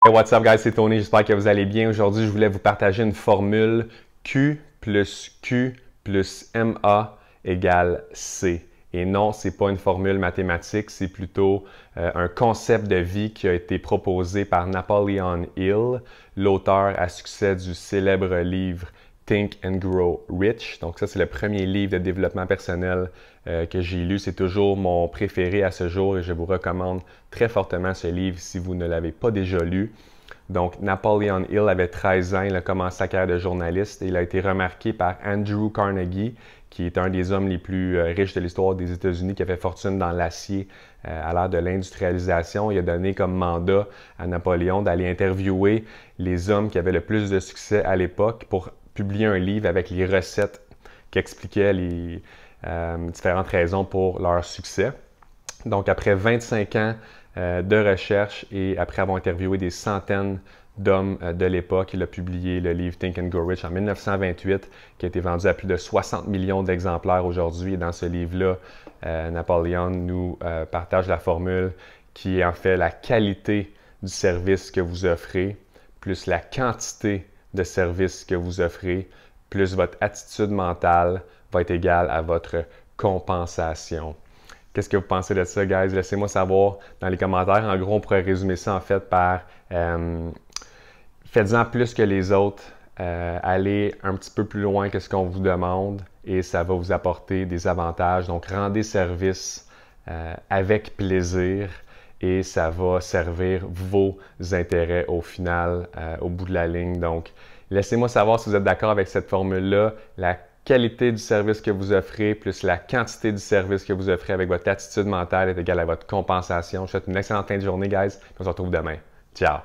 Hey, what's up guys, c'est Tony, j'espère que vous allez bien. Aujourd'hui, je voulais vous partager une formule Q plus Q plus MA égale C. Et non, ce n'est pas une formule mathématique, c'est plutôt un concept de vie qui a été proposé par Napoleon Hill, l'auteur à succès du célèbre livre Think and Grow Rich. Donc ça, c'est le premier livre de développement personnel que j'ai lu. C'est toujours mon préféré à ce jour et je vous recommande très fortement ce livre si vous ne l'avez pas déjà lu. Donc, Napoleon Hill avait 13 ans, il a commencé sa carrière de journaliste et il a été remarqué par Andrew Carnegie, qui est un des hommes les plus riches de l'histoire des États-Unis, qui a fait fortune dans l'acier à l'ère de l'industrialisation. Il a donné comme mandat à Napoléon d'aller interviewer les hommes qui avaient le plus de succès à l'époque pour publier un livre avec les recettes qui expliquaient les différentes raisons pour leur succès. Donc, après 25 ans de recherche et après avoir interviewé des centaines d'hommes de l'époque, il a publié le livre Think and Grow Rich en 1928, qui a été vendu à plus de 60 millions d'exemplaires aujourd'hui. Et dans ce livre-là, Napoléon nous partage la formule qui est en fait la qualité du service que vous offrez, plus la quantité de services que vous offrez, plus votre attitude mentale va être égale à votre compensation. Qu'est-ce que vous pensez de ça, guys? Laissez-moi savoir dans les commentaires. En gros, on pourrait résumer ça en fait par faites-en plus que les autres, allez un petit peu plus loin que ce qu'on vous demande et ça va vous apporter des avantages. Donc, rendez service avec plaisir et ça va servir vos intérêts au final, au bout de la ligne. Donc, laissez-moi savoir si vous êtes d'accord avec cette formule-là. La qualité du service que vous offrez plus la quantité du service que vous offrez avec votre attitude mentale est égale à votre compensation. Je vous souhaite une excellente fin de journée, guys. On se retrouve demain. Ciao!